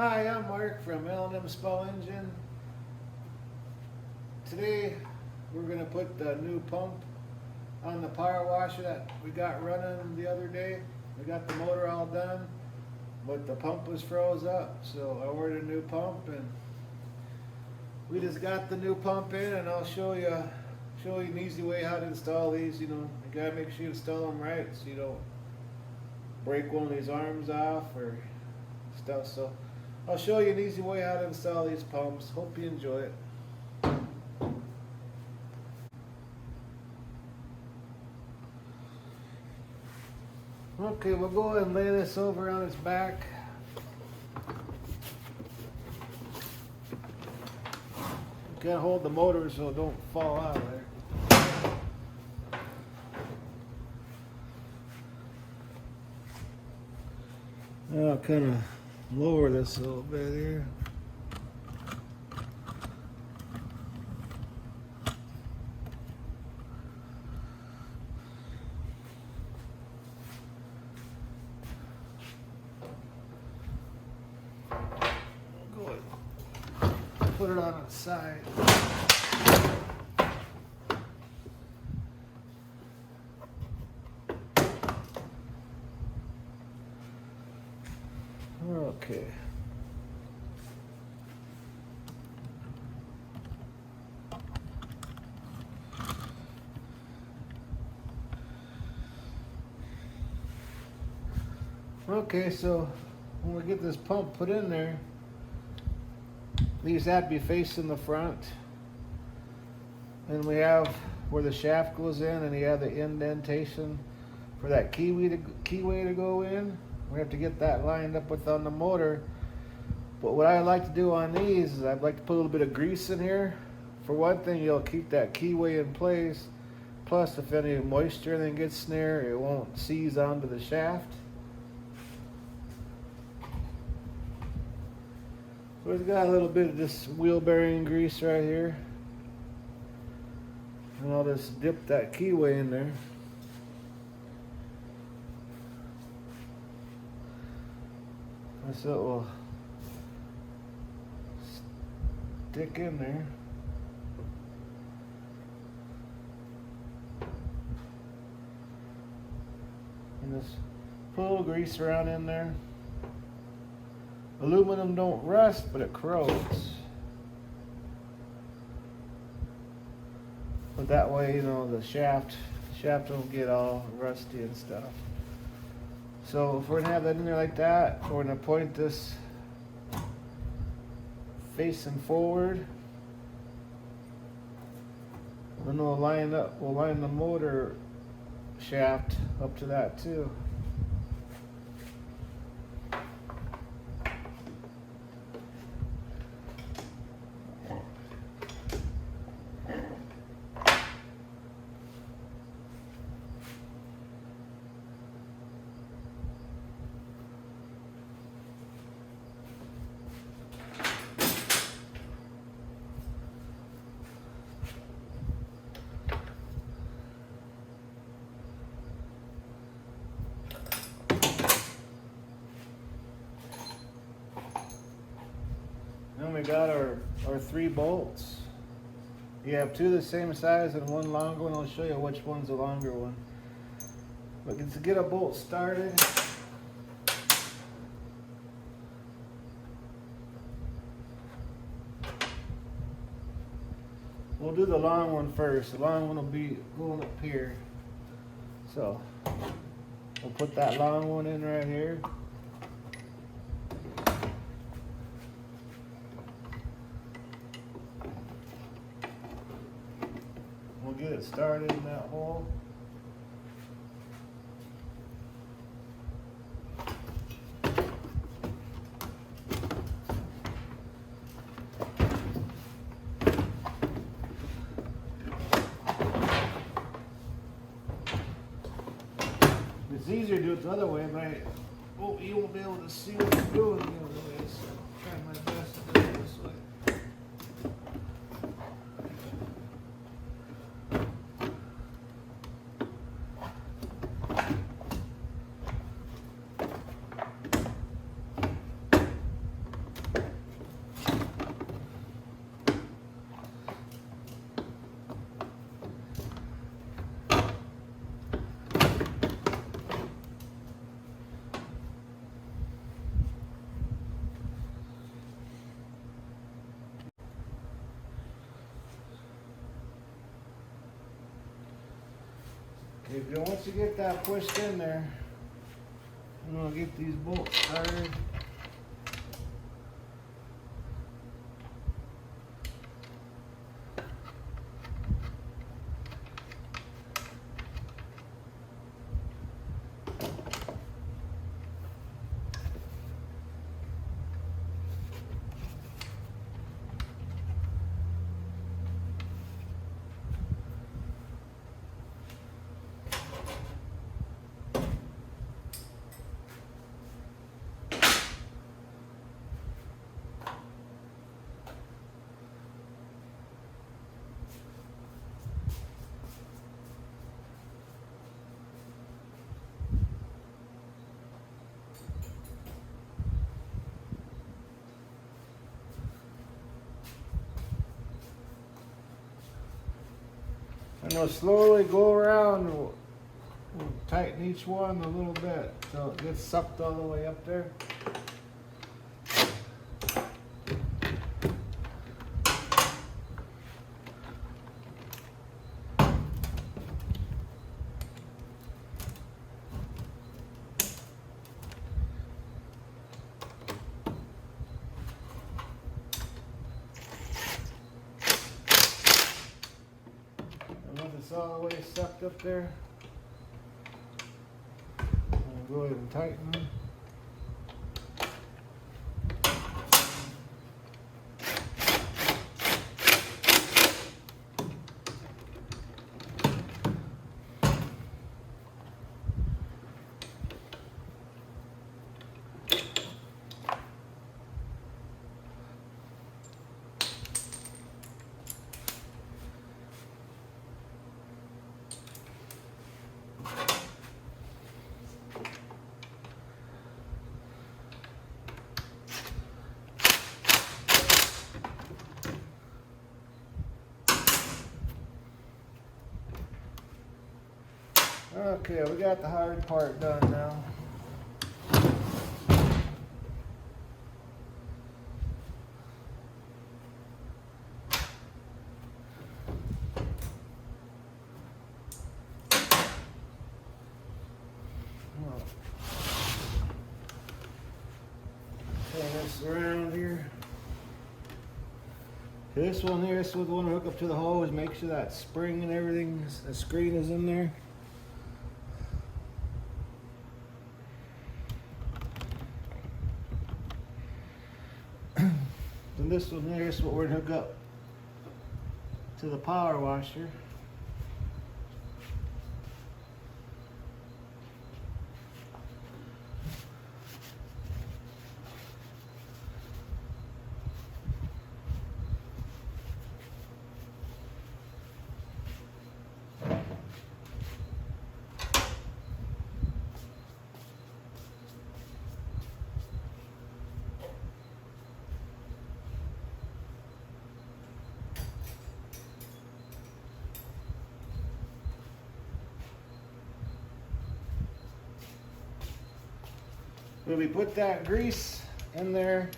Hi, I'm Mark from L&M Spall Engine. Today we're going to put the new pump on the power washer that we got running the other day. We got the motor all done, but the pump was froze up, so I ordered a new pump, and we just got the new pump in, and I'll show you an easy way how to install these. You gotta make sure you install them right so you don't break one of these arms off or stuff. So I'll show you an easy way how to install these pumps. Hope you enjoy it. Okay, we'll go ahead and lay this over on its back. You gotta hold the motor so it don't fall out of there. I'll kind of lower this a little bit here. Go ahead. Put it on its side. Okay. Okay, so when we get this pump put in there, these have to be facing the front. And we have where the shaft goes in, and you have the indentation for that keyway to go in. We have to get that lined up with on the motor. But what I like to do on these is I'd like to put a little bit of grease in here. For one thing, you'll keep that keyway in place. Plus, if any moisture then gets in there, it won't seize onto the shaft. So it's got a little bit of this wheel bearing grease right here. And I'll just dip that keyway in there. So it will stick in there. And just put a little grease around in there. Aluminum don't rust, but it corrodes. But that way, the shaft don't get all rusty and stuff. So if we're gonna have that in there like that, we're gonna point this facing forward. Then we'll line the motor shaft up to that too. Then we got our 3 bolts. You have 2 the same size and 1 longer one. I'll show you which one's the longer one. But to get a bolt started, we'll do the long one first. The long one will be going up here. So we'll put that long one in right here. We'll get it started in that hole. It's easier to do it the other way, but you won't be able to see what you're doing the other way, so I'll try my best to do it this way. Once you get that pushed in there, I'm gonna get these bolts started. I'm going to slowly go around and we'll tighten each one a little bit so it gets sucked all the way up there. It's all the way sucked up there. I'll go ahead and tighten them. Okay, we got the hard part done now. Turn this around here. This one here, this is the one to hook up to the hose. Make sure that spring and everything, the screen is in there. And this one here is what we're gonna hook up to the power washer. When we put that grease in there,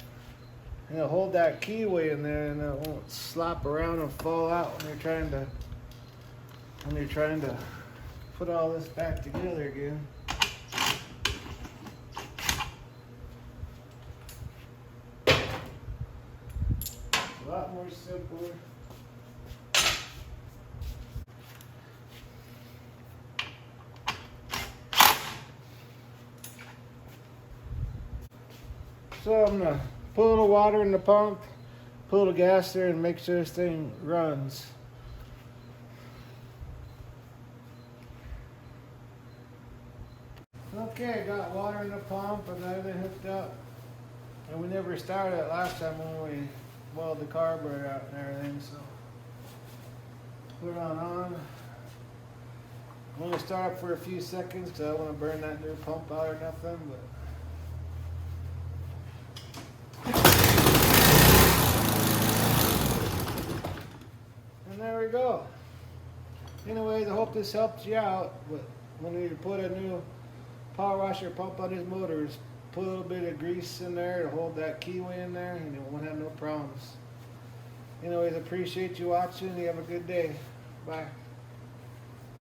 and it'll hold that keyway in there, and it won't slop around and fall out when you're trying to put all this back together again. A lot more simpler. So I'm gonna put a little water in the pump, put a little gas there, and make sure this thing runs. Okay, got water in the pump and everything hooked up. And we never started it last time when we boiled the carburetor out and everything, so put it on. I'm gonna start up for a few seconds because I don't want to burn that new pump out or nothing, but there we go. Anyways, I hope this helps you out. But when you put a new power washer pump on these motors, put a little bit of grease in there to hold that keyway in there, and you won't have no problems. Anyways, appreciate you watching. You have a good day. Bye.